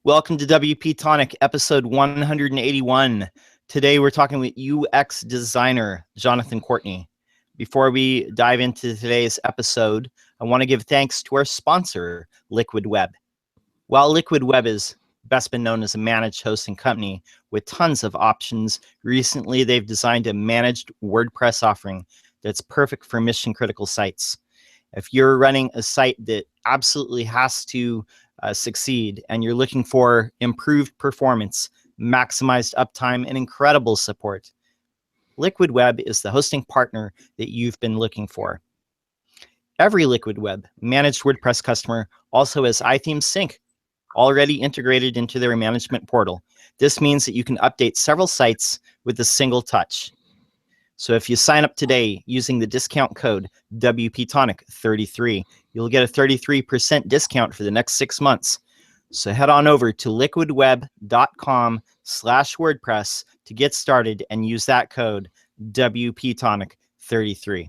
Welcome to WP-Tonic, episode 181. Today we're talking with UX designer Jonathan Courtney. Before we dive into today's episode, I want to give thanks to our sponsor, Liquid Web. While Liquid Web is best been known as a managed hosting company with tons of options, recently they've designed a managed WordPress offering that's perfect for mission-critical sites. If you're running a site that absolutely has to succeed and you're looking for improved performance, maximized uptime, and incredible support, Liquid Web is the hosting partner that you've been looking for. Every Liquid Web managed WordPress customer also has iThemes Sync already integrated into their management portal. This means that you can update several sites with a single touch. So if you sign up today using the discount code WP-Tonic33, you'll get a 33% discount for the next 6 months. So head on over to liquidweb.com/WordPress to get started and use that code WP-Tonic33.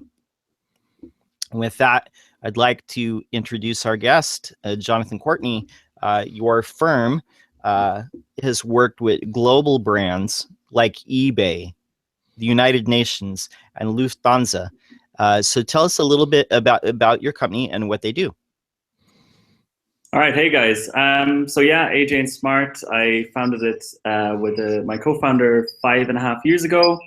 And with that, I'd like to introduce our guest, Jonathan Courtney. Your firm has worked with global brands like eBay, the United Nations, and Lufthansa. So tell us a little bit about your company and what they do. All right, hey guys. So yeah, AJ&Smart, I founded it with my co-founder 5.5 years ago.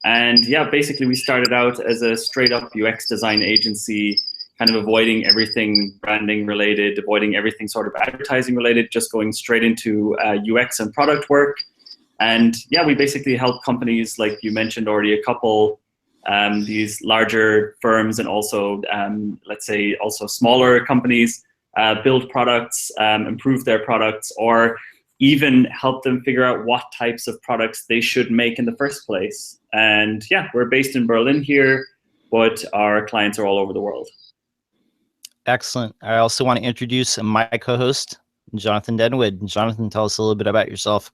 And yeah, basically we started out as a straight up UX design agency, kind of avoiding everything branding related, avoiding everything sort of advertising related, just going straight into UX and product work. And yeah, we basically help companies, like you mentioned already, a couple, these larger firms and also, let's say, also smaller companies build products, improve their products, or even help them figure out what types of products they should make in the first place. And yeah, we're based in Berlin here, but our clients are all over the world. Excellent. I also want to introduce my co-host, Jonathan Denwood. Jonathan, tell us a little bit about yourself.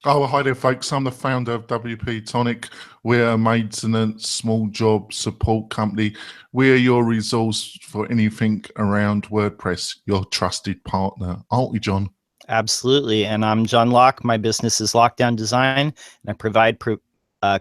Oh, hi there, folks. I'm the founder of WP-Tonic. We're a maintenance, small job support company. We're your resource for anything around WordPress, your trusted partner. Aren't we, John? Absolutely. And I'm John Locke. My business is Lockdown Design, and I provide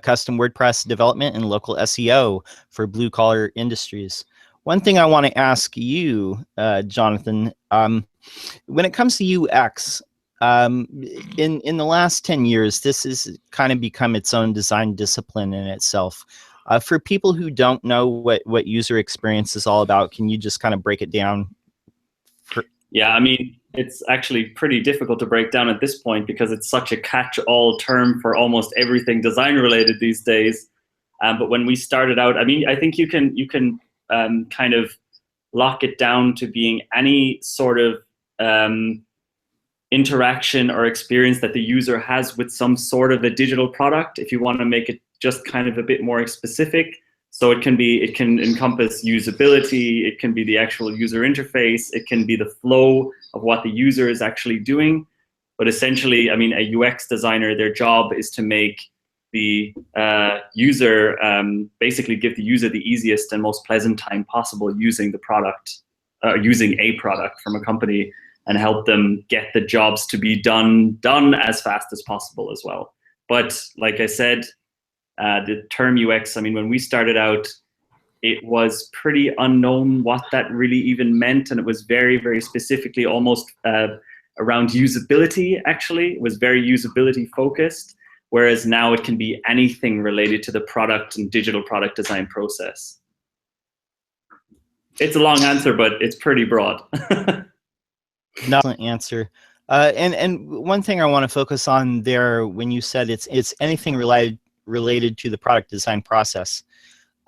custom WordPress development and local SEO for blue-collar industries. One thing I want to ask you, Jonathan, when it comes to UX, in the last 10 years, this has kind of become its own design discipline in itself. For people who don't know what user experience is all about, can you just kind of break it down? Yeah, I mean, it's actually pretty difficult to break down at this point because it's such a catch-all term for almost everything design related these days. But when we started out, I mean, I think you can kind of lock it down to being any sort of interaction or experience that the user has with some sort of a digital product, if you want to make it just kind of a bit more specific. So it can encompass usability, it can be the actual user interface, it can be the flow of what the user is actually doing. But essentially, I mean, a UX designer, their job is to make the user, basically give the user the easiest and most pleasant time possible using the product, using a product from a company, and help them get the jobs to be done as fast as possible as well. But like I said, the term UX, I mean, when we started out, it was pretty unknown what that really even meant, and it was very, very specifically almost around usability, actually. It was very usability focused, whereas now it can be anything related to the product and digital product design process. It's a long answer, but it's pretty broad. Excellent answer. And one thing I want to focus on there, when you said it's anything related to the product design process.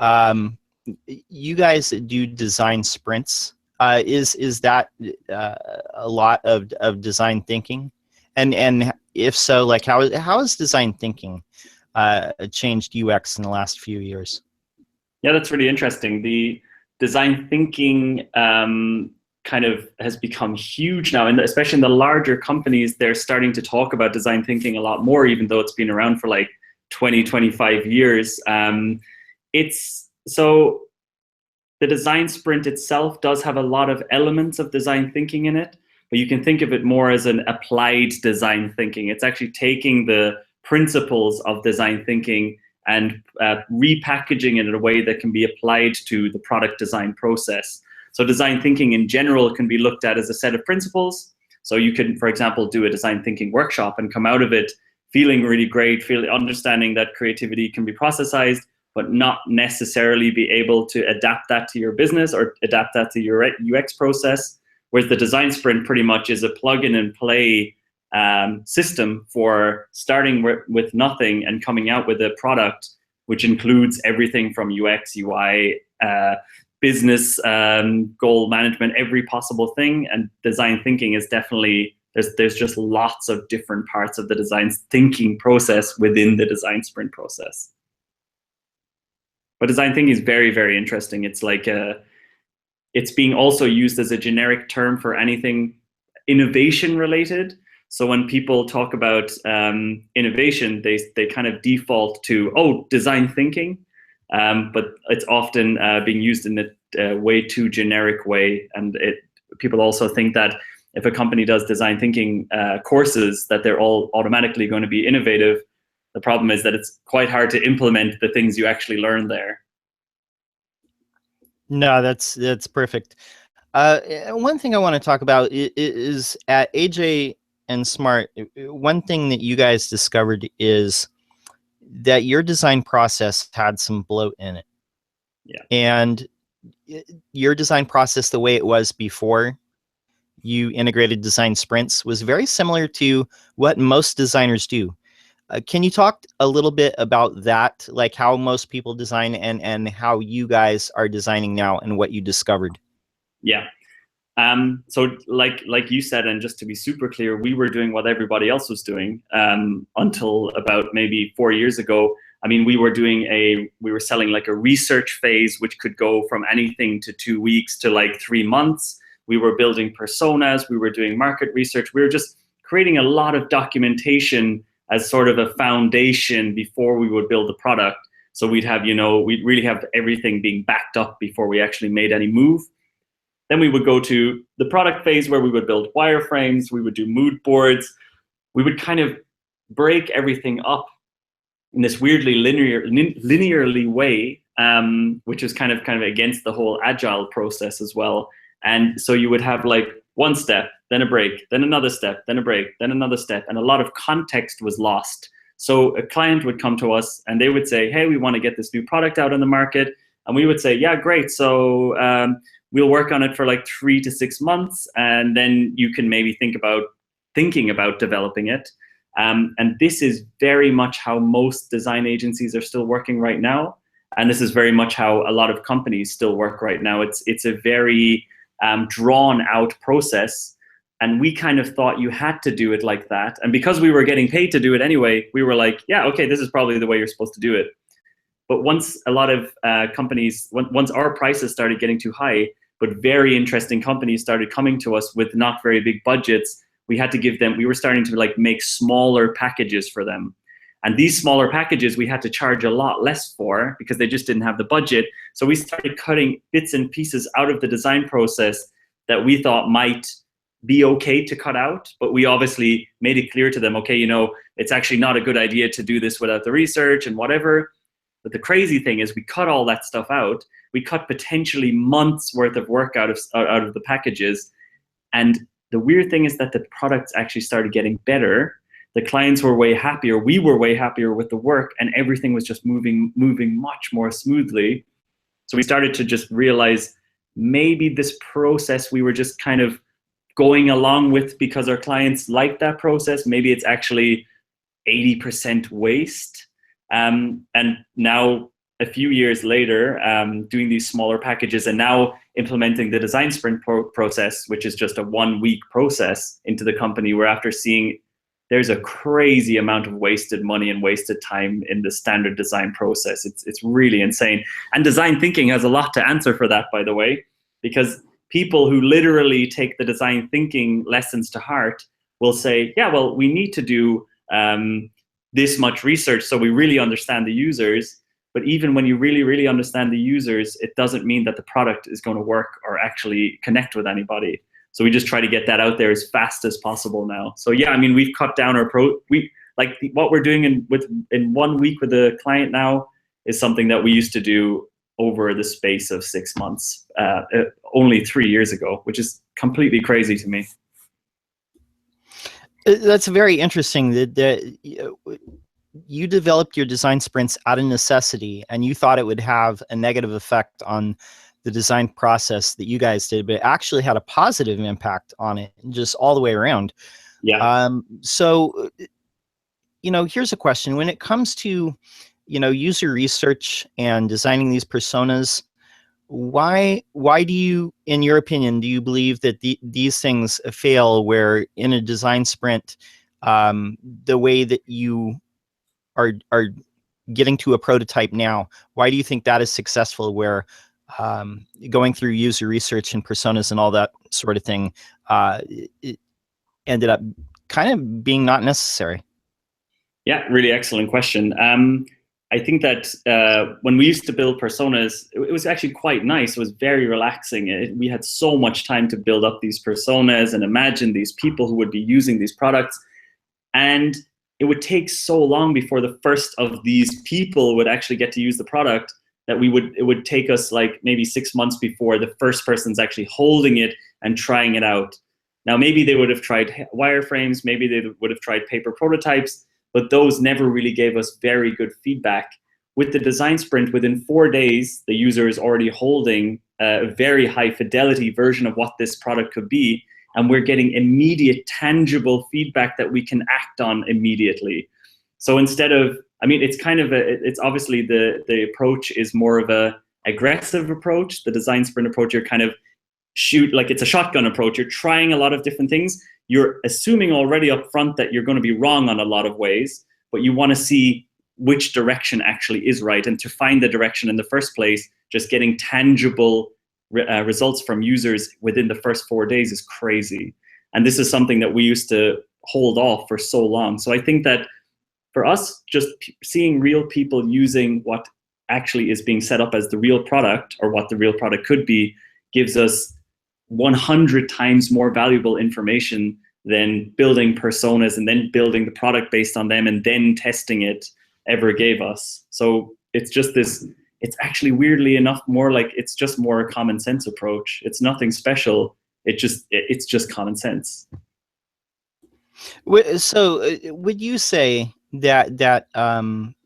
You guys do design sprints. Is that a lot of design thinking? And if so, like how has design thinking changed UX in the last few years? Yeah, that's really interesting. The design thinking kind of has become huge now, and especially in the larger companies, they're starting to talk about design thinking a lot more, even though it's been around for like 20-25 years. So the design sprint itself does have a lot of elements of design thinking in it, but you can think of it more as an applied design thinking. It's actually taking the principles of design thinking and repackaging it in a way that can be applied to the product design process. So design thinking in general can be looked at as a set of principles. So you can, for example, do a design thinking workshop and come out of it feeling really great, understanding that creativity can be processized, but not necessarily be able to adapt that to your business or adapt that to your UX process. Whereas the design sprint pretty much is a plug-in and play system for starting with nothing and coming out with a product which includes everything from UX, UI, business, goal management, every possible thing. And design thinking is definitely, there's just lots of different parts of the design thinking process within the design sprint process. But design thinking is very, very interesting. It's like it's being also used as a generic term for anything innovation related. So when people talk about innovation, they kind of default to, oh, design thinking, but it's often being used in a way too generic way. And people also think that if a company does design thinking courses, that they're all automatically going to be innovative. The problem is that it's quite hard to implement the things you actually learn there. No, that's perfect. One thing I want to talk about is at AJ&Smart, one thing that you guys discovered is that your design process had some bloat in it. Yeah. And your design process, the way it was before you integrated design sprints, was very similar to what most designers do. Can you talk a little bit about that, like how most people design and how you guys are designing now and what you discovered? Yeah. So like you said, and just to be super clear, we were doing what everybody else was doing until about maybe 4 years ago. I mean, we were selling like a research phase, which could go from anything to 2 weeks to like 3 months. We were building personas. We were doing market research. We were just creating a lot of documentation as sort of a foundation before we would build the product. So we'd have, we'd really have everything being backed up before we actually made any move. Then we would go to the product phase where we would build wireframes, we would do mood boards. We would kind of break everything up in this weirdly linearly way, which is kind of against the whole agile process as well. And so you would have like one step, then a break, then another step, then a break, then another step, and a lot of context was lost. So a client would come to us and they would say, hey, we want to get this new product out on the market. And we would say, yeah, great. So we'll work on it for like 3 to 6 months, and then you can maybe thinking about developing it. And this is very much how most design agencies are still working right now. And this is very much how a lot of companies still work right now. It's a very drawn out process. And we kind of thought you had to do it like that. And because we were getting paid to do it anyway, we were like, yeah, okay, this is probably the way you're supposed to do it. But once a lot of companies, once our prices started getting too high, but very interesting companies started coming to us with not very big budgets, we were starting to like make smaller packages for them. And these smaller packages we had to charge a lot less for because they just didn't have the budget. So we started cutting bits and pieces out of the design process that we thought might be okay to cut out, but we obviously made it clear to them, okay, it's actually not a good idea to do this without the research and whatever. But the crazy thing is we cut all that stuff out. We cut potentially months worth of work out of the packages. And the weird thing is that the products actually started getting better. The clients were way happier. We were way happier with the work, and everything was just moving much more smoothly. So we started to just realize maybe this process we were just kind of going along with because our clients liked that process. Maybe it's actually 80% waste. And now, a few years later, doing these smaller packages and now implementing the design sprint process, which is just a 1-week process into the company, we're after seeing there's a crazy amount of wasted money and wasted time in the standard design process. It's really insane. And design thinking has a lot to answer for that, by the way, because people who literally take the design thinking lessons to heart will say, yeah, well, we need to do this much research so we really understand the users. But even when you really, really understand the users, it doesn't mean that the product is going to work or actually connect with anybody. So we just try to get that out there as fast as possible now. So yeah, I mean, we've cut down our what we're doing in 1 week with a client now is something that we used to do over the space of 6 months, only 3 years ago, which is completely crazy to me. That's very interesting that you developed your design sprints out of necessity, and you thought it would have a negative effect on the design process that you guys did, but it actually had a positive impact on it, just all the way around. Yeah. So, here's a question. When it comes to, user research and designing these personas, why do you, in your opinion, do you believe that these things fail, where in a design sprint, the way that you are getting to a prototype now, why do you think that is successful, where going through user research and personas and all that sort of thing, it ended up kind of being not necessary? Yeah, really excellent question. I think that when we used to build personas, it was actually quite nice. It was very relaxing. We had so much time to build up these personas and imagine these people who would be using these products. And it would take so long before the first of these people would actually get to use the product that it would take us like maybe 6 months before the first person's actually holding it and trying it out. Now, maybe they would have tried wireframes, maybe they would have tried paper prototypes, but those never really gave us very good feedback. With the design sprint, within 4 days, the user is already holding a very high fidelity version of what this product could be, and we're getting immediate, tangible feedback that we can act on immediately. So instead of, I mean, it's obviously the approach is more of a aggressive approach. The design sprint approach, you're kind of it's a shotgun approach. You're trying a lot of different things. You're assuming already up front that you're going to be wrong on a lot of ways, but you want to see which direction actually is right. And to find the direction in the first place, just getting tangible results from users within the first 4 days is crazy. And this is something that we used to hold off for so long. So I think that for us, just seeing real people using what actually is being set up as the real product, or what the real product could be, gives us 100 times more valuable information than building personas and then building the product based on them and then testing it ever gave us. So it's just this, it's actually weirdly enough more like, it's just more a common sense approach. It's nothing special. It's just common sense. So would you say that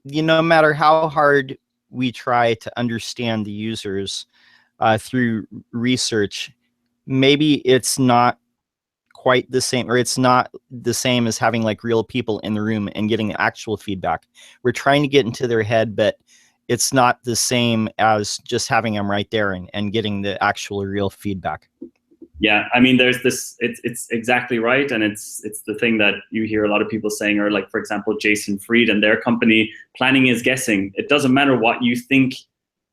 no matter how hard we try to understand the users through research, maybe it's not quite the same, or it's not the same as having like real people in the room and getting actual feedback? We're trying to get into their head, but it's not the same as just having them right there and getting the actual real feedback. Yeah, I mean, there's this, it's exactly right. And it's the thing that you hear a lot of people saying, or like, for example, Jason Fried and their company, planning is guessing. It doesn't matter what you think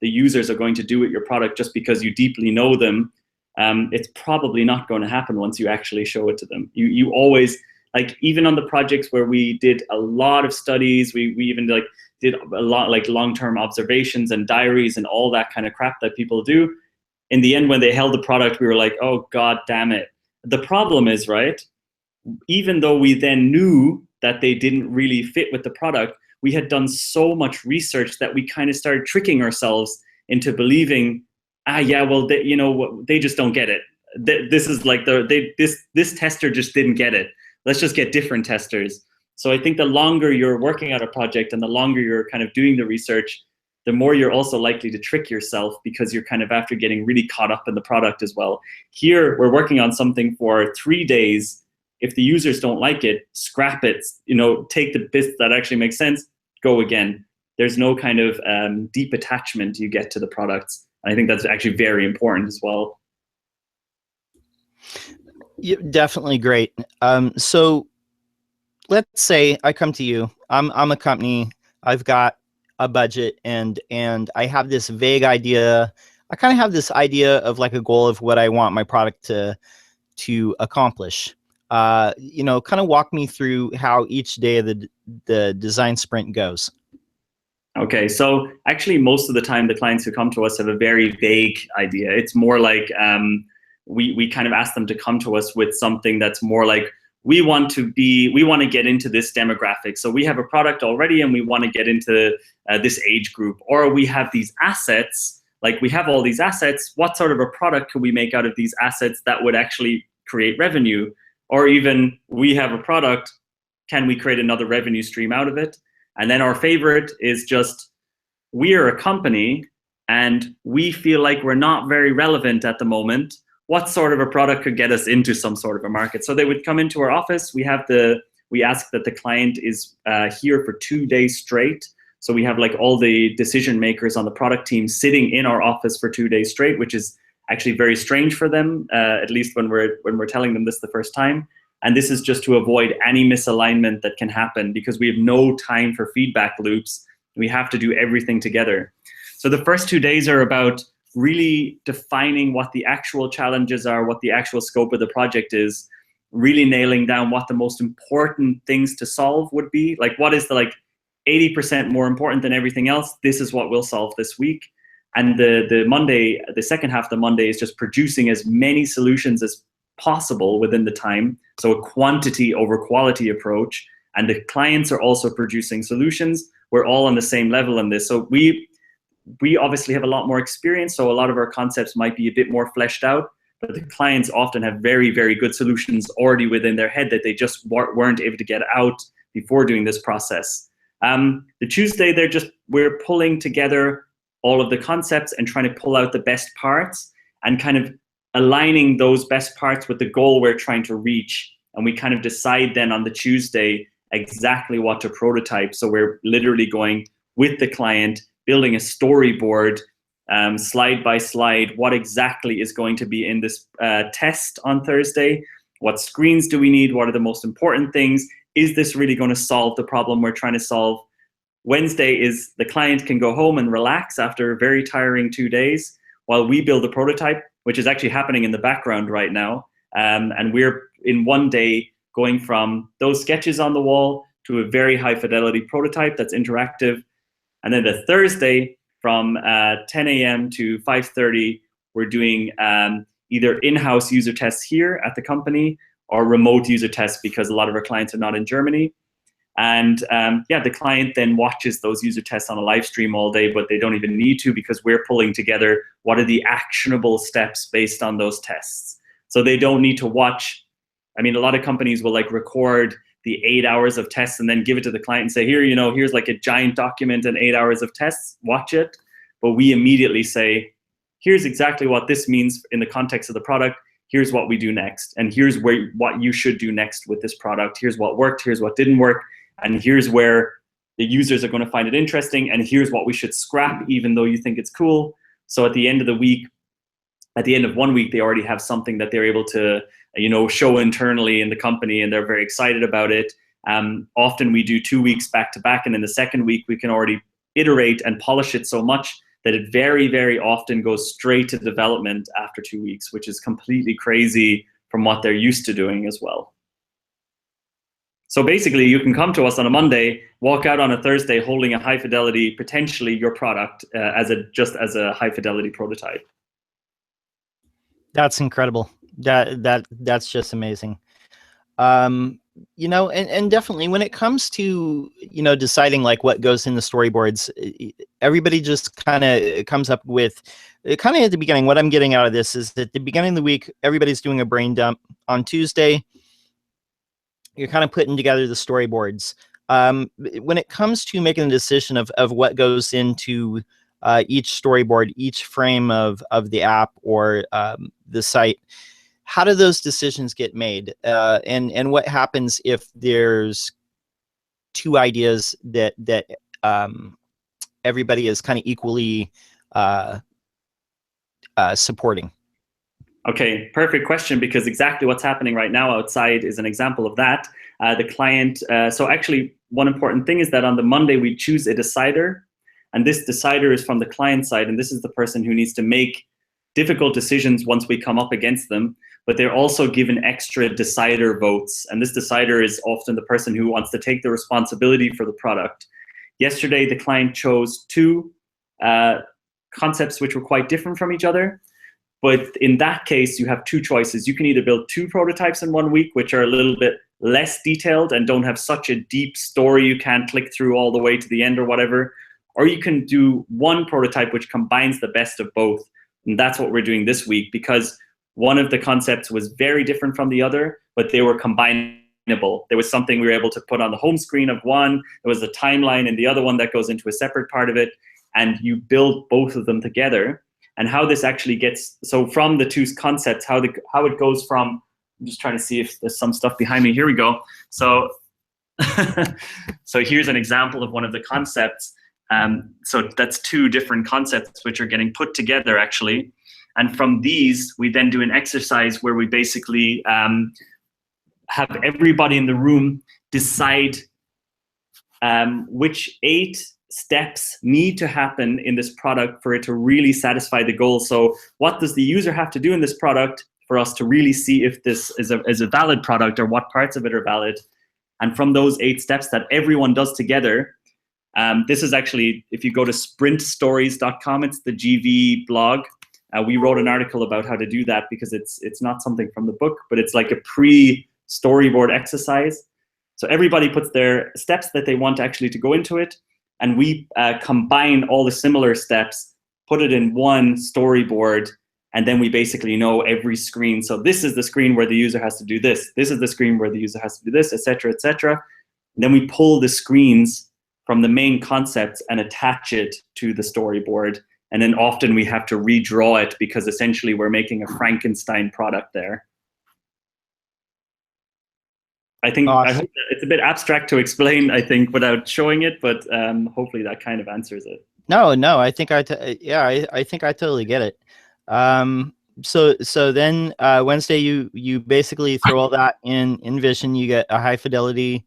the users are going to do with your product just because you deeply know them. It's probably not going to happen once you actually show it to them. You always, like, even on the projects where we did a lot of studies, we even like did a lot like long-term observations and diaries and all that kind of crap that people do. In the end, when they held the product, we were like, oh, God damn it. The problem is, right, even though we then knew that they didn't really fit with the product, we had done so much research that we kind of started tricking ourselves into believing, yeah, well, they just don't get it. This is like this tester just didn't get it. Let's just get different testers. So I think the longer you're working on a project and the longer you're kind of doing the research, the more you're also likely to trick yourself, because you're kind of after getting really caught up in the product as well. Here, we're working on something for 3 days. If the users don't like it, scrap it, take the bits that actually make sense, go again. There's no kind of deep attachment you get to the products. And I think that's actually very important as well. Yeah, definitely great. So let's say I come to you. I'm a company. I've got a budget, and I have this vague idea. I kind of have this idea of like a goal of what I want my product to accomplish. Kind of walk me through how each day of the design sprint goes. Okay, so actually most of the time the clients who come to us have a very vague idea. It's more like we kind of ask them to come to us with something that's more like, we want to get into this demographic. So we have a product already and we want to get into this age group, or we have these assets, like we have all these assets, what sort of a product could we make out of these assets that would actually create revenue? Or even we have a product, can we create another revenue stream out of it? And then our favorite is just, we are a company and we feel like we're not very relevant at the moment. What sort of a product could get us into some sort of a market? So they would come into our office. We ask that the client is here for 2 days straight. So we have like all the decision makers on the product team sitting in our office for 2 days straight, which is actually very strange for them, at least when we're telling them this the first time. And this is just to avoid any misalignment that can happen, because we have no time for feedback loops. We have to do everything together. So the first 2 days are about really defining what the actual challenges are, what the actual scope of the project is, really nailing down what the most important things to solve would be. Like, what is the 80% more important than everything else? This is what we'll solve this week. And the second half of the Monday is just producing as many solutions as possible within the time. So a quantity over quality approach. And the clients are also producing solutions. We're all on the same level in this. So we obviously have a lot more experience, so a lot of our concepts might be a bit more fleshed out, but the clients often have very, very good solutions already within their head that they just weren't able to get out before doing this process. The Tuesday, we're pulling together all of the concepts and trying to pull out the best parts and kind of aligning those best parts with the goal we're trying to reach. And we kind of decide then on the Tuesday exactly what to prototype. So we're literally going with the client, building a storyboard, slide by slide, what exactly is going to be in this test on Thursday? What screens do we need? What are the most important things? Is this really going to solve the problem we're trying to solve? Wednesday is the client can go home and relax after a very tiring 2 days while we build a prototype, which is actually happening in the background right now. And we're in 1 day going from those sketches on the wall to a very high fidelity prototype that's interactive. And then the Thursday from 10 a.m. to 5:30, we're doing either in-house user tests here at the company or remote user tests, because a lot of our clients are not in Germany. And the client then watches those user tests on a live stream all day, but they don't even need to, because we're pulling together what are the actionable steps based on those tests. So they don't need to watch. I mean, a lot of companies will record the 8 hours of tests and then give it to the client and say, here, here's like a giant document and 8 hours of tests, watch it. But we immediately say, here's exactly what this means in the context of the product. Here's what we do next. And here's what you should do next with this product. Here's what worked, here's what didn't work. And here's where the users are going to find it interesting. And here's what we should scrap, even though you think it's cool. So at the end of the week, at the end of 1 week, they already have something that they're able to show internally in the company, and they're very excited about it. Often we do 2 weeks back to back, and in the second week, we can already iterate and polish it so much that it very, very often goes straight to development after 2 weeks, which is completely crazy from what they're used to doing as well. So basically, you can come to us on a Monday, walk out on a Thursday holding a high fidelity, potentially your product, just as a high fidelity prototype. That's incredible. That's just amazing. And definitely when it comes to, deciding what goes in the storyboards, everybody just kind of comes up with kind of at the beginning. What I'm getting out of this is that at the beginning of the week, everybody's doing a brain dump. On Tuesday, you're kind of putting together the storyboards. When it comes to making a decision of what goes into each storyboard, each frame of the app or the site, how do those decisions get made? And what happens if there's two ideas that everybody is kind of equally supporting? Okay, perfect question, because exactly what's happening right now outside is an example of that. The client, so actually one important thing is that on the Monday we choose a decider, and this decider is from the client side, and this is the person who needs to make difficult decisions once we come up against them, but they're also given extra decider votes, and this decider is often the person who wants to take the responsibility for the product. Yesterday, the client chose two concepts which were quite different from each other. But in that case, you have two choices. You can either build 2 prototypes in 1 week, which are a little bit less detailed and don't have such a deep story you can't click through all the way to the end or whatever. Or you can do 1 prototype which combines the best of both. And that's what we're doing this week, because one of the concepts was very different from the other, but they were combinable. There was something we were able to put on the home screen of one. There was a timeline in the other one that goes into a separate part of it. And you build both of them together. And how this actually gets, so from the 2 concepts, how it goes from, I'm just trying to see if there's some stuff behind me. Here we go. So, so here's an example of one of the concepts. So that's 2 different concepts which are getting put together actually. And from these, we then do an exercise where we basically have everybody in the room decide which 8 steps need to happen in this product for it to really satisfy the goal. So what does the user have to do in this product for us to really see if this is a valid product or what parts of it are valid? And from those 8 steps that everyone does together, this is actually, if you go to sprintstories.com, it's the GV blog. We wrote an article about how to do that because it's not something from the book, but it's like a pre-storyboard exercise. So everybody puts their steps that they want actually to go into it, and we combine all the similar steps, put it in one storyboard, and then we basically know every screen. So this is the screen where the user has to do this. This is the screen where the user has to do this, et cetera, et cetera. And then we pull the screens from the main concepts and attach it to the storyboard. And then often we have to redraw it because essentially we're making a Frankenstein product there. I think Awesome. I hope that it's a bit abstract to explain, I think, without showing it, but hopefully that kind of answers it. No, I think I think I totally get it. So then Wednesday you basically throw all that in Vision. You get a high fidelity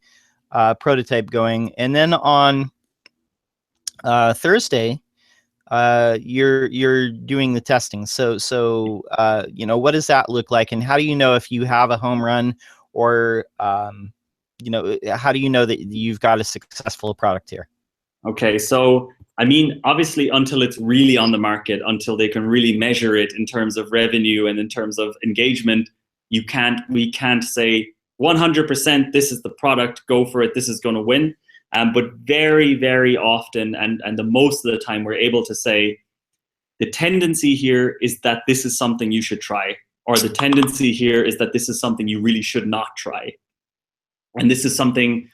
prototype going, and then on Thursday you're doing the testing. So you know, what does that look like, and how do you know if you have a home run, or you know, how do you know that you've got a successful product here? Okay, so I mean, obviously, until it's really on the market, until they can really measure it in terms of revenue and in terms of engagement, we can't say 100% this is the product, go for it, this is going to win. But very, very often, and the most of the time, we're able to say the tendency here is that this is something you should try, or the tendency here is that this is something you really should not try. And this is something,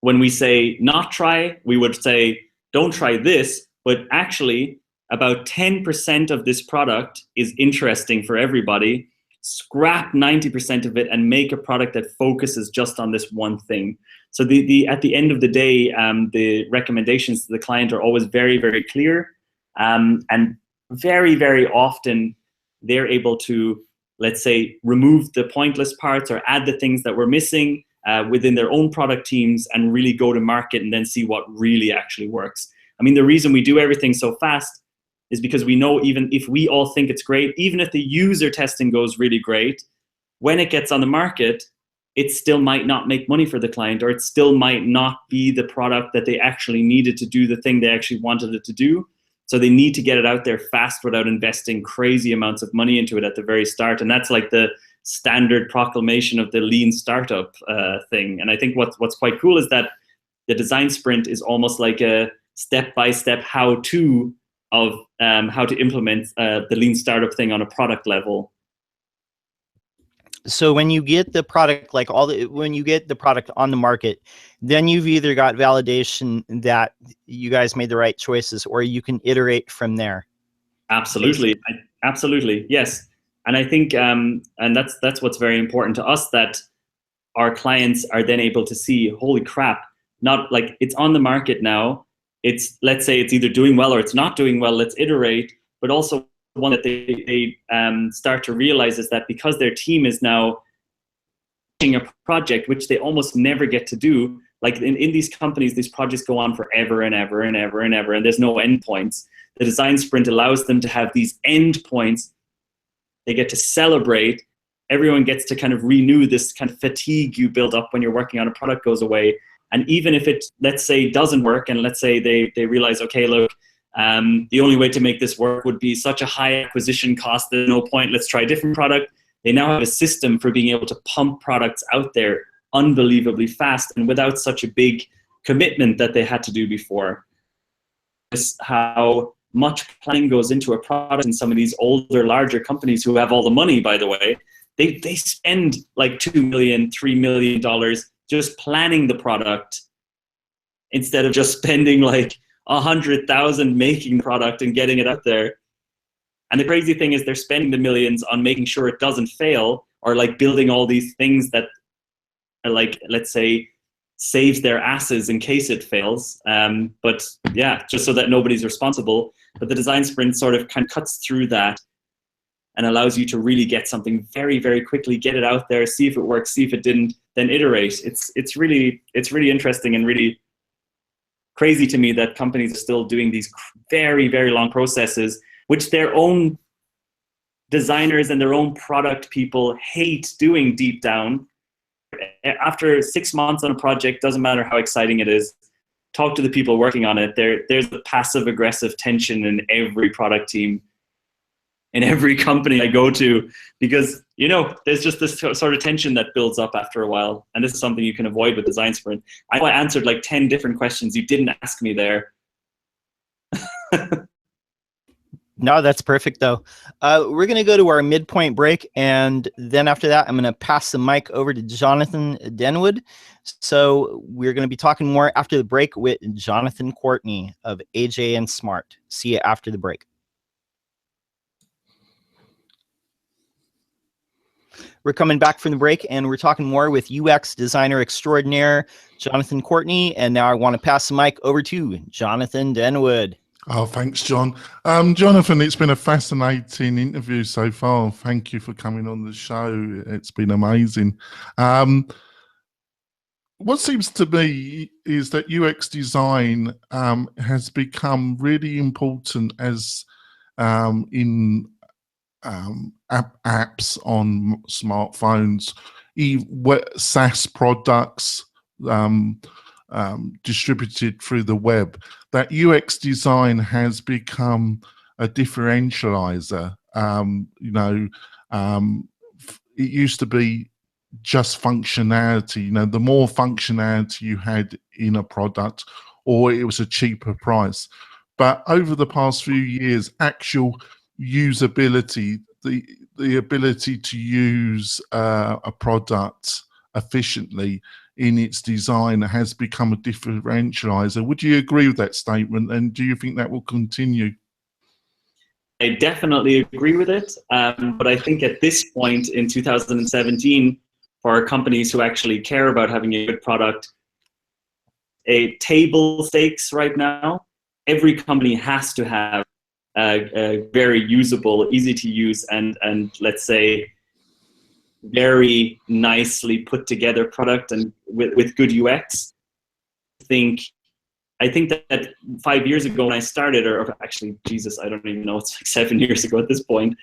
when we say not try, we would say don't try this, but actually about 10% of this product is interesting for everybody. Scrap 90% of it and make a product that focuses just on this one thing. So at the end of the day, the recommendations to the client are always very, very clear. And very, very often they're able to, let's say, remove the pointless parts or add the things that we're missing within their own product teams and really go to market and then see what really actually works. I mean, the reason we do everything so fast is because we know even if we all think it's great, even if the user testing goes really great, when it gets on the market, it still might not make money for the client, or it still might not be the product that they actually needed to do the thing they actually wanted it to do. So they need to get it out there fast without investing crazy amounts of money into it at the very start. And that's like the standard proclamation of the lean startup thing. And I think what's quite cool is that the design sprint is almost like a step-by-step how-to of how to implement the lean startup thing on a product level. So when you get the product, like when you get the product on the market, then you've either got validation that you guys made the right choices, or you can iterate from there. Absolutely, absolutely, yes. And I think, and that's what's very important to us, that our clients are then able to see, holy crap, not like it's on the market now. It's, let's say it's either doing well or it's not doing well, let's iterate. But also one that they start to realize is that because their team is now a project, which they almost never get to do, like in these companies, these projects go on forever and ever and ever and ever, and there's no endpoints. The design sprint allows them to have these endpoints. They get to celebrate. Everyone gets to kind of renew this kind of fatigue you build up when you're working on a product goes away. And even if it, let's say, doesn't work, and let's say they realize, okay, look, The only way to make this work would be such a high acquisition cost. There's no point. Let's try a different product. They now have a system for being able to pump products out there unbelievably fast and without such a big commitment that they had to do before. This how much planning goes into a product in some of these older, larger companies who have all the money, by the way. They spend like $2 million, $3 million just planning the product instead of just spending like 100,000 making the product and getting it out there. And the crazy thing is they're spending the millions on making sure it doesn't fail, or like building all these things that are like, let's say, saves their asses in case it fails. But yeah, just so that nobody's responsible. But the design sprint sort of kind of cuts through that and allows you to really get something very, very quickly, get it out there, see if it works, see if it didn't, then iterate. It's really interesting and really crazy to me that companies are still doing these very, very long processes, which their own designers and their own product people hate doing deep down. After 6 months on a project, doesn't matter how exciting it is, talk to the people working on it. There's a passive-aggressive tension in every product team, in every company I go to, because, you know, there's just this sort of tension that builds up after a while. And this is something you can avoid with design sprint. I know I answered like 10 different questions. You didn't ask me there. No, that's perfect though. We're going to go to our midpoint break, and then after that, I'm going to pass the mic over to Jonathan Denwood. So we're going to be talking more after the break with Jonathan Courtney of AJ&Smart. See you after the break. We're coming back from the break, and we're talking more with UX designer extraordinaire Jonathan Courtney. And now I want to pass the mic over to Jonathan Denwood. Oh, thanks, John. Jonathan, it's been a fascinating interview so far. Thank you for coming on the show. It's been amazing. What seems to me is that UX design has become really important as in apps on smartphones, SaaS products, distributed through the web, that UX design has become a differentializer. It used to be just functionality. You know, the more functionality you had in a product, or it was a cheaper price. But over the past few years, actual usability, the ability to use a product efficiently in its design has become a differentializer. Would you agree with that statement, and do you think that will continue? I definitely agree with it, but I think at this point in 2017, for companies who actually care about having a good product, a table stakes right now, every company has to have a very usable, easy to use, and let's say very nicely put together product and with good UX. I think that 5 years ago when I started, or actually, Jesus, I don't even know, it's like 7 years ago at this point,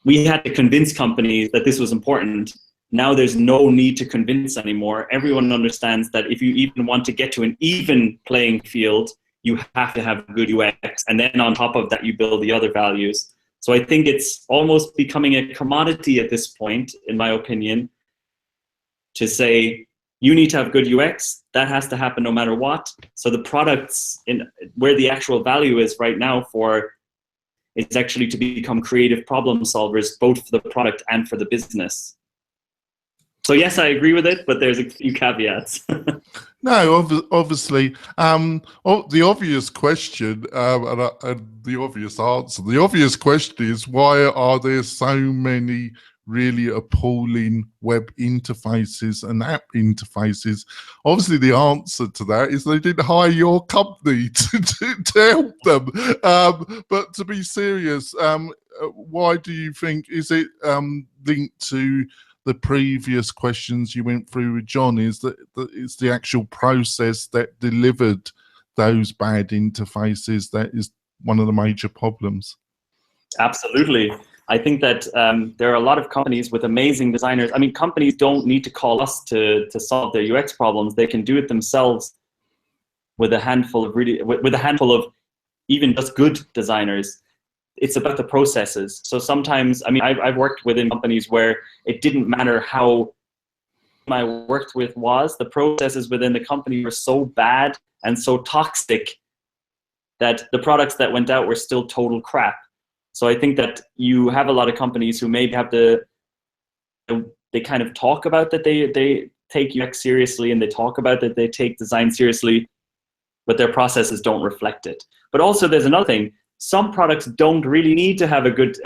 we had to convince companies that this was important. Now there's no need to convince anymore. Everyone understands that if you even want to get to an even playing field, you have to have good UX, and then on top of that, you build the other values. So I think it's almost becoming a commodity at this point, in my opinion, to say you need to have good UX. That has to happen no matter what. So the products, where the actual value is right now for, it's actually to become creative problem solvers, both for the product and for the business. So yes, I agree with it, but there's a few caveats. No, obviously, the obvious question and the obvious answer. The obvious question is, why are there so many really appalling web interfaces and app interfaces? Obviously, the answer to that is they didn't hire your company to help them. But to be serious, why do you think, is it linked to the previous questions you went through with John? Is that it's the actual process that delivered those bad interfaces that is one of the major problems? Absolutely. I think that there are a lot of companies with amazing designers. I mean, companies don't need to call us to solve their UX problems. They can do it themselves with a handful of even just good designers, it's about the processes. So sometimes, I mean, I've worked within companies where it didn't matter how I worked with was, the processes within the company were so bad and so toxic that the products that went out were still total crap. So I think that you have a lot of companies who maybe have they kind of talk about that they take UX seriously, and they talk about that they take design seriously, but their processes don't reflect it. But also there's another thing. Some products don't really need to have a good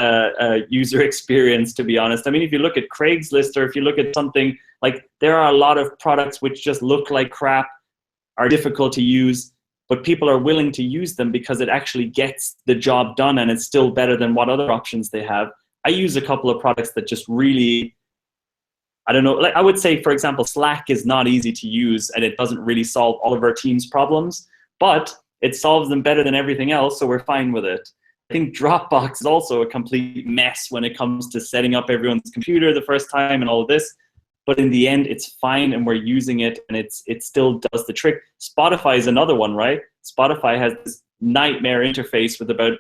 user experience, to be honest. I mean, if you look at Craigslist, or if you look at something like, there are a lot of products which just look like crap, are difficult to use, but people are willing to use them because it actually gets the job done, and it's still better than what other options they have. I use a couple of products that just really, I don't know, like I would say, for example, Slack is not easy to use, and it doesn't really solve all of our team's problems, but it solves them better than everything else, so we're fine with it. I think Dropbox is also a complete mess when it comes to setting up everyone's computer the first time and all of this, but in the end, it's fine, and we're using it, and it still does the trick. Spotify is another one, right? Spotify has this nightmare interface with about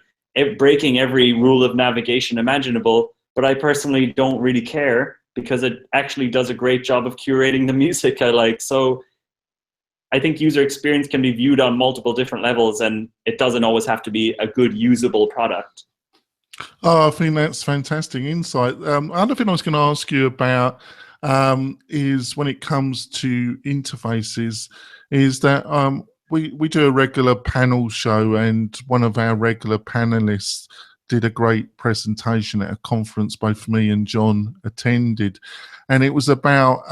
breaking every rule of navigation imaginable, but I personally don't really care, because it actually does a great job of curating the music I like. So I think user experience can be viewed on multiple different levels, and it doesn't always have to be a good, usable product. Oh, I think that's fantastic insight. Other thing I was going to ask you about is when it comes to interfaces, is that we do a regular panel show, and one of our regular panelists did a great presentation at a conference both me and John attended, and it was about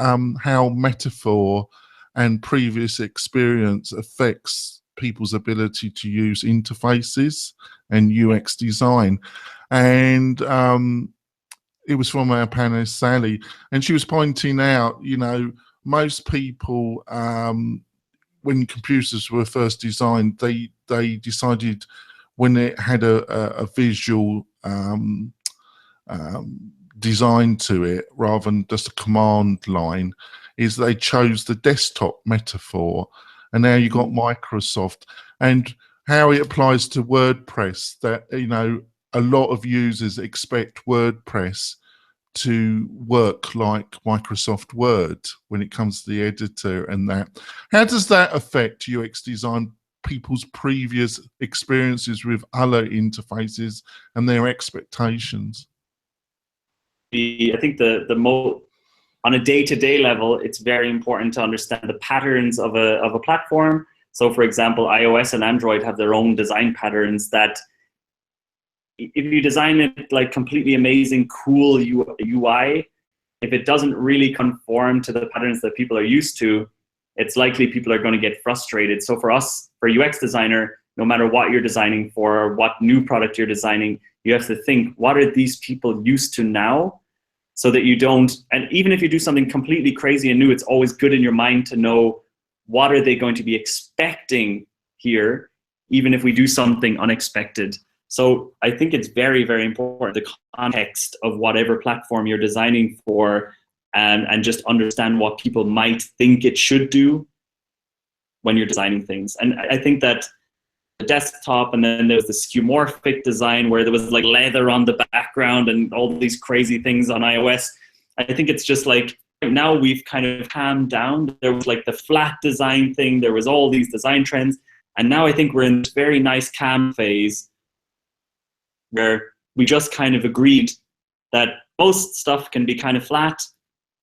how metaphor and previous experience affects people's ability to use interfaces and UX design. And it was from our panelist, Sally, and she was pointing out, you know, most people, when computers were first designed, they decided when it had a visual design to it rather than just a command line, is they chose the desktop metaphor. And now you got Microsoft, and how it applies to WordPress, that, you know, a lot of users expect WordPress to work like Microsoft Word when it comes to the editor and that. How does that affect UX design, people's previous experiences with other interfaces and their expectations? I think on a day-to-day level, it's very important to understand the patterns of a platform. So for example, iOS and Android have their own design patterns that, if you design it like completely amazing, cool UI, if it doesn't really conform to the patterns that people are used to, it's likely people are going to get frustrated. So for us, for UX designer, no matter what you're designing for, or what new product you're designing, you have to think, what are these people used to now? So that you don't, and even if you do something completely crazy and new, it's always good in your mind to know, what are they going to be expecting here, even if we do something unexpected. So I think it's very, very important, the context of whatever platform you're designing for, and just understand what people might think it should do when you're designing things. And I think that the desktop, and then there was the skeuomorphic design where there was like leather on the background and all these crazy things on iOS. I think it's just like, now we've kind of calmed down. There was like the flat design thing, there was all these design trends, and now I think we're in this very nice calm phase where we just kind of agreed that most stuff can be kind of flat,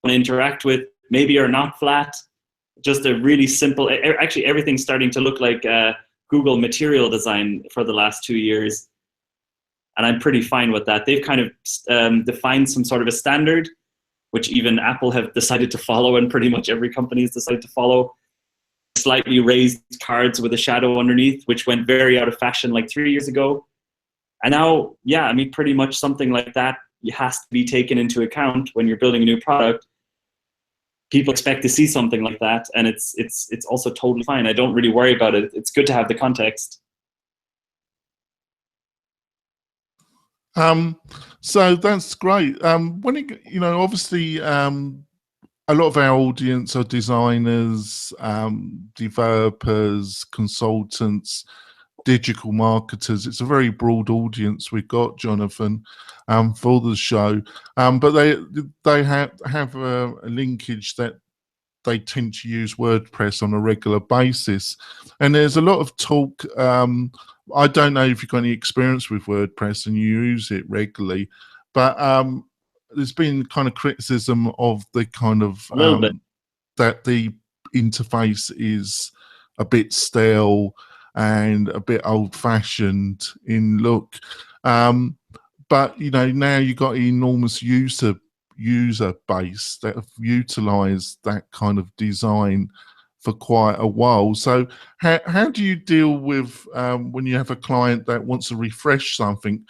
want to interact with, maybe are not flat, just a really simple, actually everything's starting to look like Google material design for the last 2 years. And I'm pretty fine with that. They've kind of defined some sort of a standard, which even Apple have decided to follow, and pretty much every company has decided to follow. Slightly raised cards with a shadow underneath, which went very out of fashion like 3 years ago. And now, yeah, I mean, pretty much something like that has to be taken into account when you're building a new product. People expect to see something like that, and it's also totally fine. I don't really worry about it. It's good to have the context. So that's great. When it, you know, obviously, a lot of our audience are designers, developers, consultants. digital marketers. It's a very broad audience we've got, Jonathan, for the show. But they have a linkage that they tend to use WordPress on a regular basis. And there's a lot of talk. I don't know if you've got any experience with WordPress and you use it regularly, but there's been kind of criticism of the kind of a little bit. that the interface is a bit stale and a bit old-fashioned in look. But you know, now you've got an enormous user base that have utilized that kind of design for quite a while. So how do you deal with when you have a client that wants to refresh something,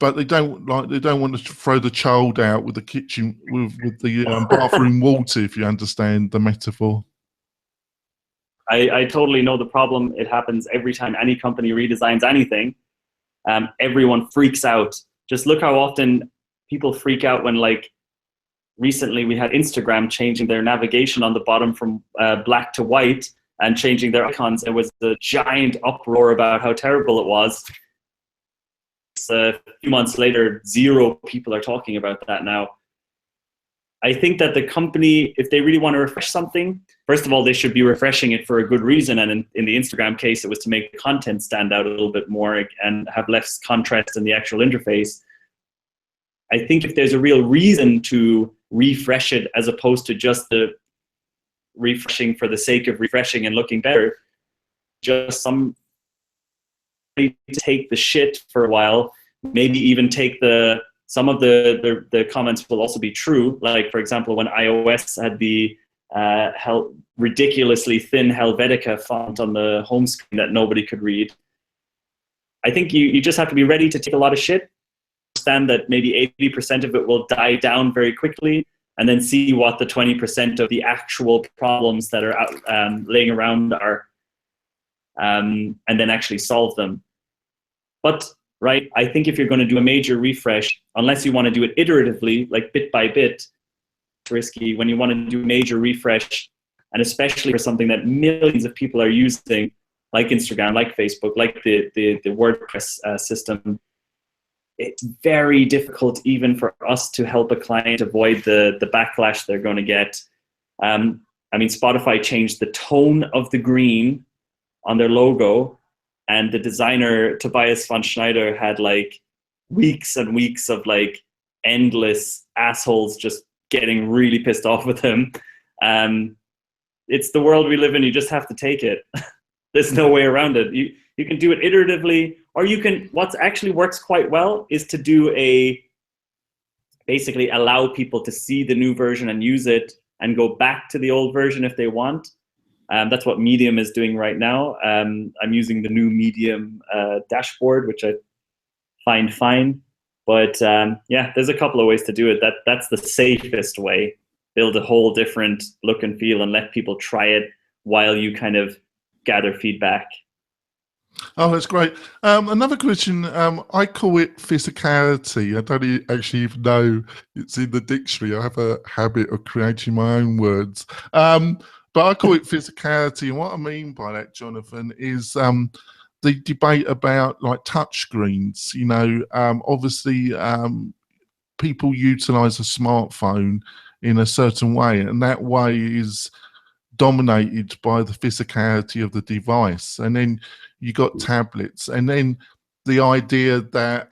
but they don't want to throw the child out with the kitchen with the bathroom water, if you understand the metaphor? I totally know the problem. It happens every time any company redesigns anything. Everyone freaks out. Just look how often people freak out when, like, recently we had Instagram changing their navigation on the bottom from black to white and changing their icons. It was a giant uproar about how terrible it was. A few months later, 0 people are talking about that now. I think that the company, if they really want to refresh something, first of all, they should be refreshing it for a good reason. And in the Instagram case, it was to make the content stand out a little bit more and have less contrast in the actual interface. I think if there's a real reason to refresh it as opposed to just the refreshing for the sake of refreshing and looking better, just somebody to take the shit for a while, maybe even take some of the comments will also be true. Like, for example, when iOS had the ridiculously thin Helvetica font on the home screen that nobody could read. I think you just have to be ready to take a lot of shit, understand that maybe 80% of it will die down very quickly, and then see what the 20% of the actual problems that are out, laying around are, and then actually solve them. But right, I think if you're going to do a major refresh, unless you want to do it iteratively, like bit by bit, it's risky. When you want to do a major refresh, and especially for something that millions of people are using, like Instagram, like Facebook, like the WordPress system, it's very difficult even for us to help a client avoid the backlash they're going to get. I mean, Spotify changed the tone of the green on their logo, and the designer, Tobias von Schneider, had like weeks and weeks of like endless assholes just getting really pissed off with him. It's the world we live in. You just have to take it. There's no way around it. You can do it iteratively, or you can, what actually works quite well is to do basically allow people to see the new version and use it and go back to the old version if they want. That's what Medium is doing right now. I'm using the new Medium dashboard, which I find fine. But yeah, there's a couple of ways to do it. That's the safest way. Build a whole different look and feel and let people try it while you kind of gather feedback. Oh, that's great. Another question, I call it physicality. I don't actually even know it's in the dictionary. I have a habit of creating my own words. But I call it physicality. And what I mean by that, Jonathan, is the debate about like touch screens. You know, obviously people utilize a smartphone in a certain way, and that way is dominated by the physicality of the device. And then you got tablets, and then the idea that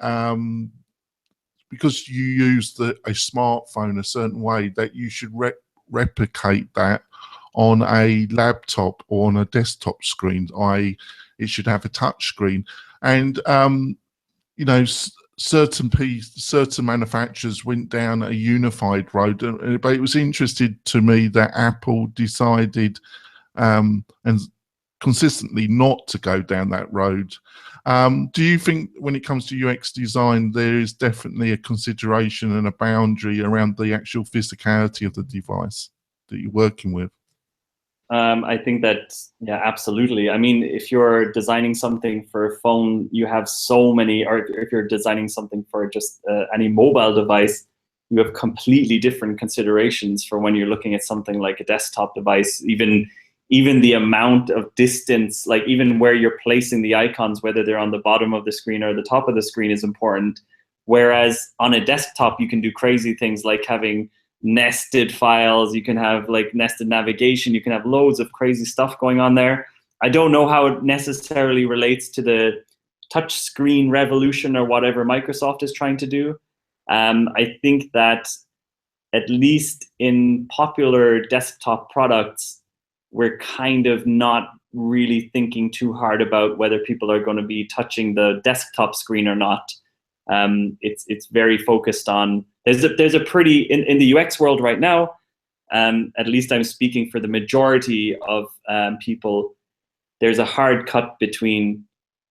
because you use a smartphone a certain way, that you should replicate that on a laptop or on a desktop screen, i.e. it should have a touch screen. And you know, certain manufacturers went down a unified road, but it was interesting to me that Apple decided and consistently not to go down that road. Do you think when it comes to UX design, there is definitely a consideration and a boundary around the actual physicality of the device that you're working with? I think that, yeah, absolutely. I mean, if you're designing something for a phone, you have so many, or if you're designing something for just any mobile device, you have completely different considerations for when you're looking at something like a desktop device, even even the amount of distance, like even where you're placing the icons, whether they're on the bottom of the screen or the top of the screen, is important. Whereas on a desktop, you can do crazy things like having nested files, you can have like nested navigation, you can have loads of crazy stuff going on there. I don't know how it necessarily relates to the touch screen revolution or whatever Microsoft is trying to do. I think that at least in popular desktop products, we're kind of not really thinking too hard about whether people are going to be touching the desktop screen or not. It's very focused on, there's a pretty, in the UX world right now, at least I'm speaking for the majority of people, there's a hard cut between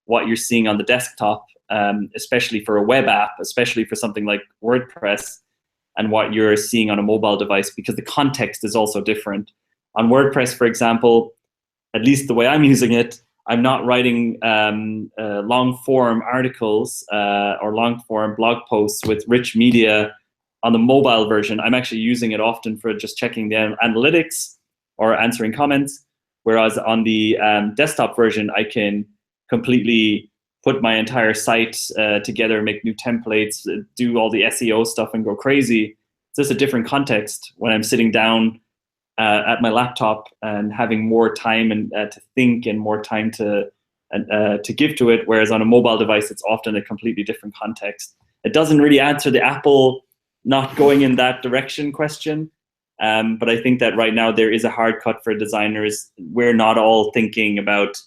what you're seeing on the desktop, especially for a web app, especially for something like WordPress, and what you're seeing on a mobile device, because the context is also different. On WordPress, for example, at least the way I'm using it, I'm not writing long-form articles or long-form blog posts with rich media on the mobile version. I'm actually using it often for just checking the analytics or answering comments, whereas on the desktop version, I can completely put my entire site together, make new templates, do all the SEO stuff and go crazy. It's just a different context when I'm sitting down at my laptop and having more time and to think and more time to give to it. Whereas on a mobile device, it's often a completely different context. It doesn't really answer the Apple not going in that direction question. But I think that right now there is a hard cut for designers. We're not all thinking about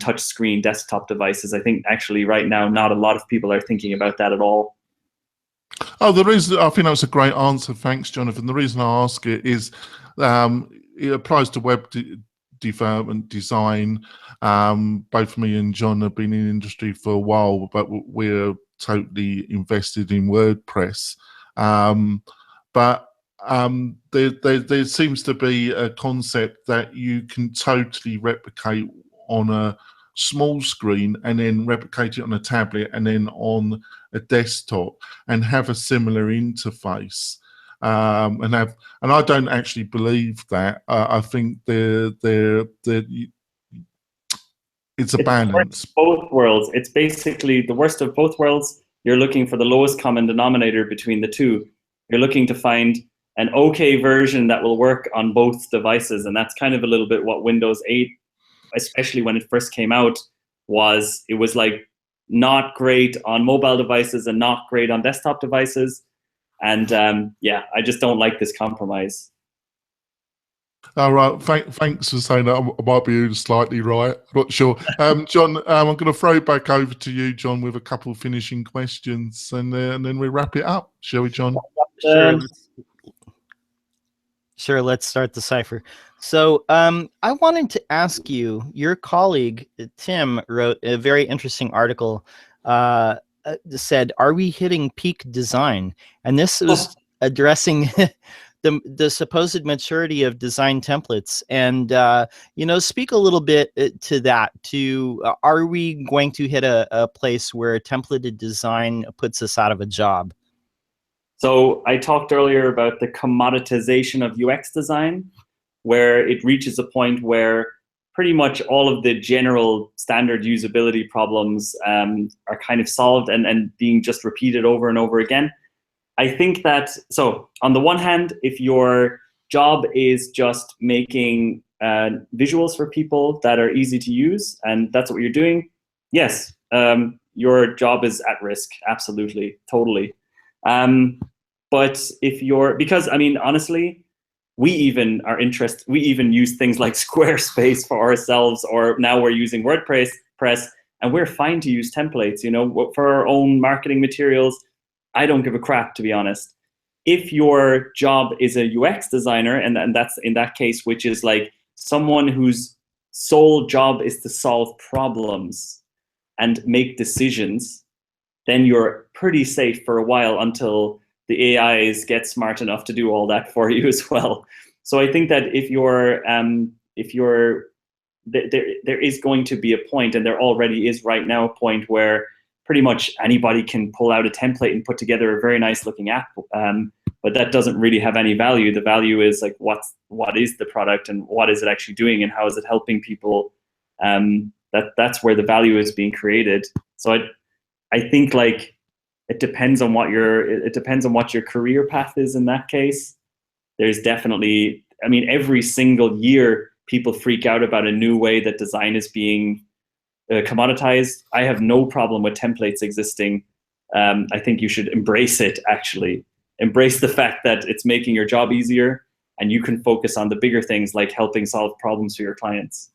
touch screen desktop devices. I think actually right now, not a lot of people are thinking about that at all. Oh, the reason, I think that was a great answer. Thanks, Jonathan. The reason I ask it is it applies to web development, design. Both me and John have been in the industry for a while, but we're totally invested in WordPress. But there seems to be a concept that you can totally replicate on a small screen and then replicate it on a tablet and then on a desktop and have a similar interface. And I don't actually believe that. I think it's a balance. Both worlds. It's basically the worst of both worlds. You're looking for the lowest common denominator between the two. You're looking to find an okay version that will work on both devices, and that's kind of a little bit what Windows 8, especially when it first came out, was. It was like not great on mobile devices and not great on desktop devices. And yeah, I just don't like this compromise. All right, thanks for saying that. I might be slightly right. I'm not sure. John, I'm going to throw it back over to you, John, with a couple of finishing questions, and then we wrap it up. Shall we, John? Sure, let's start the cipher. So I wanted to ask you, your colleague, Tim, wrote a very interesting article said, "Are we hitting peak design?" And this was addressing the supposed maturity of design templates. And you know, speak a little bit to that. Are we going to hit a place where templated design puts us out of a job? So I talked earlier about the commoditization of UX design, where it reaches a point where pretty much all of the general standard usability problems are kind of solved and being just repeated over and over again. I think that, so on the one hand, if your job is just making visuals for people that are easy to use, and that's what you're doing, yes, your job is at risk, absolutely, totally. But if you're, because I mean, honestly, we even use things like Squarespace for ourselves, or now we're using WordPress, and we're fine to use templates, you know, for our own marketing materials. I don't give a crap, to be honest. If your job is a UX designer, and that's in that case, which is like someone whose sole job is to solve problems and make decisions, then you're pretty safe for a while until the AIs get smart enough to do all that for you as well. So I think that there is going to be a point, and there already is right now a point, where pretty much anybody can pull out a template and put together a very nice looking app but that doesn't really have any value. The value is like what is the product and what is it actually doing and how is it helping people. That's where the value is being created. So I think like it depends on what your career path is in that case. There's definitely, I mean, every single year people freak out about a new way that design is being commoditized. I have no problem with templates existing. I think you should embrace it, actually. Embrace the fact that it's making your job easier and you can focus on the bigger things like helping solve problems for your clients.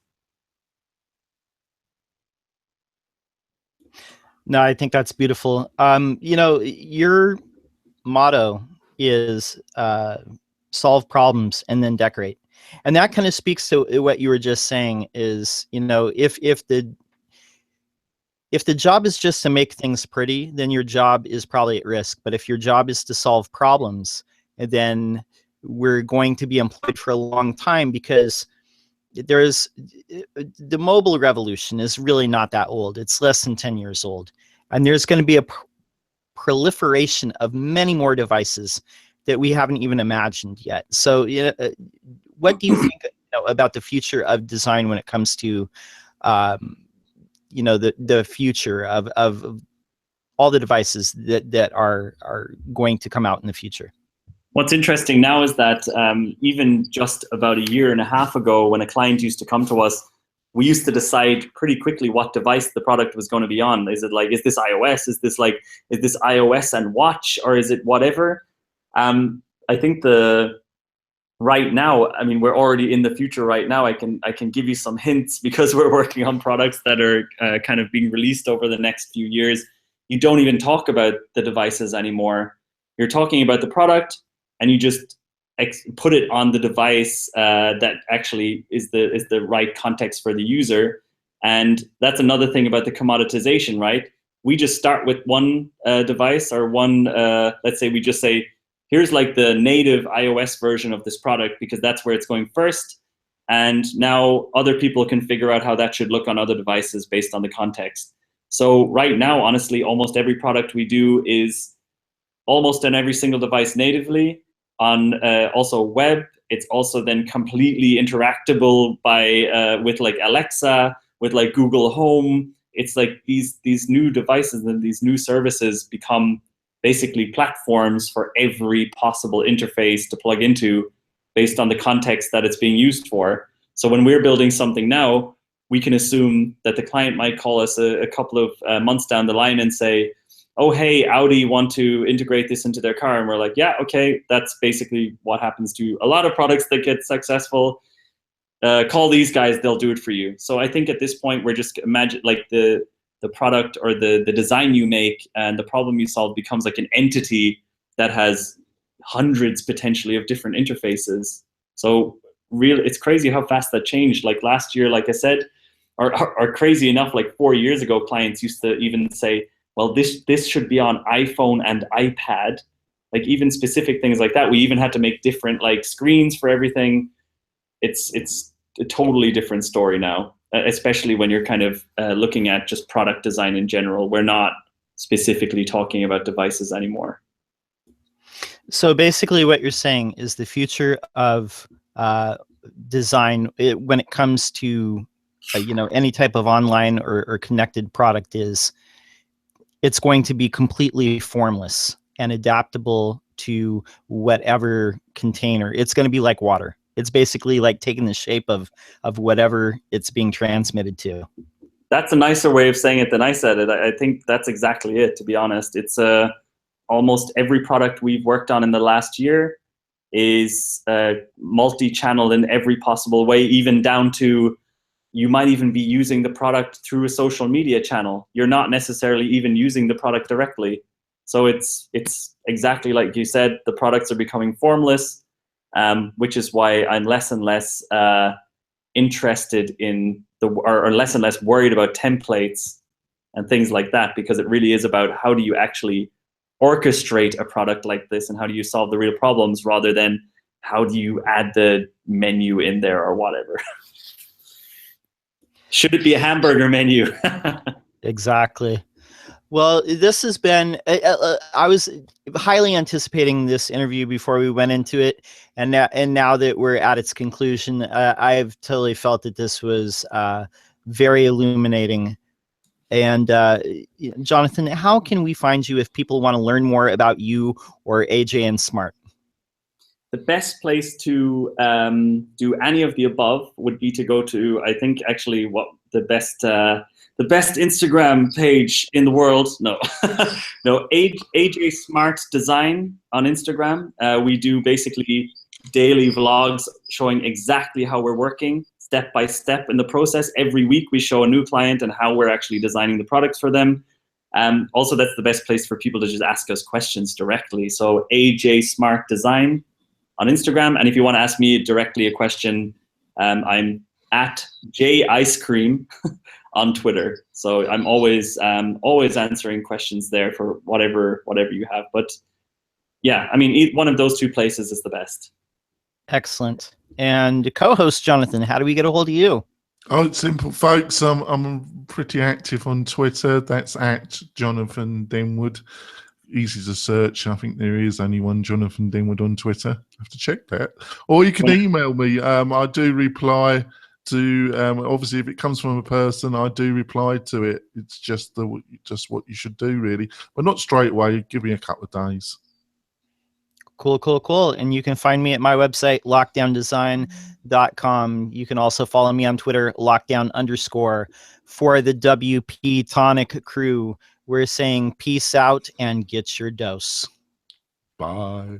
No, I think that's beautiful. You know, your motto is solve problems and then decorate. And that kind of speaks to what you were just saying is, you know, if the job is just to make things pretty, then your job is probably at risk. But if your job is to solve problems, then we're going to be employed for a long time, because the mobile revolution is really not that old. It's less than 10 years old. And there's going to be a proliferation of many more devices that we haven't even imagined yet. So what do you think about the future of design when it comes to you know, the future of all the devices that are going to come out in the future? What's interesting now is that even just about a year and a half ago, when a client used to come to us, we used to decide pretty quickly what device the product was going to be on. Is this iOS? Is this iOS and watch, or is it whatever? I think right now, I mean, we're already in the future right now. I can give you some hints because we're working on products that are kind of being released over the next few years. You don't even talk about the devices anymore. You're talking about the product, and you just put it on the device that actually is the right context for the user. And that's another thing about the commoditization, right? We just start with one device or one, let's say we just say, here's like the native iOS version of this product because that's where it's going first. And now other people can figure out how that should look on other devices based on the context. So right now, honestly, almost every product we do is almost on every single device natively. On also web, it's also then completely interactable by with like Alexa, with like Google Home. It's like these new devices and these new services become basically platforms for every possible interface to plug into based on the context that it's being used for. So when we're building something now, we can assume that the client might call us a couple of months down the line and say, oh, hey, Audi want to integrate this into their car. And we're like, yeah, okay, that's basically what happens to a lot of products that get successful. Call these guys, they'll do it for you. So I think at this point, we're just imagine like the product or the design you make and the problem you solve becomes like an entity that has hundreds potentially of different interfaces. So it's crazy how fast that changed. Like last year, like I said, or crazy enough, like 4 years ago, clients used to even say, well, this should be on iPhone and iPad, like even specific things like that. We even had to make different like screens for everything. It's a totally different story now, especially when you're kind of looking at just product design in general. We're not specifically talking about devices anymore. So basically what you're saying is the future of design when it comes to you know, any type of online or connected product is it's going to be completely formless and adaptable to whatever container. It's going to be like water. It's basically like taking the shape of whatever it's being transmitted to. That's a nicer way of saying it than I said it. I think that's exactly it, to be honest. It's almost every product we've worked on in the last year is multi-channel in every possible way, even down to you might even be using the product through a social media channel. You're not necessarily even using the product directly. So it's exactly like you said, the products are becoming formless, which is why I'm less and less interested in or less and less worried about templates and things like that, because it really is about how do you actually orchestrate a product like this and how do you solve the real problems rather than how do you add the menu in there or whatever. Should it be a hamburger menu? Exactly. Well, this has been, I was highly anticipating this interview before we went into it. And now that we're at its conclusion, I've totally felt that this was very illuminating. And Jonathan, how can we find you if people want to learn more about you or AJ&Smart? The best place to do any of the above would be to go to, I think, actually, what the best Instagram page in the world. No, no, AJ&Smart Design on Instagram. We do basically daily vlogs showing exactly how we're working step by step in the process. Every week we show a new client and how we're actually designing the products for them. Also, that's the best place for people to just ask us questions directly. So AJ&Smart Design on Instagram. And if you want to ask me directly a question, I'm at JIceCream on Twitter. So I'm always answering questions there for whatever you have. But yeah, I mean, one of those two places is the best. Excellent. And co-host Jonathan, how do we get a hold of you? Oh, it's simple, folks. I'm pretty active on Twitter. That's at Jonathan Denwood. Easy to search. I think there is only one Jonathan Denwood on Twitter. I have to check that. Or you can email me. I do reply to, obviously, if it comes from a person, I do reply to it. It's just what you should do, really. But not straight away. Give me a couple of days. Cool. And you can find me at my website, lockdowndesign.com. You can also follow me on Twitter, lockdown_. For the WP-Tonic crew, we're saying peace out and get your dose. Bye.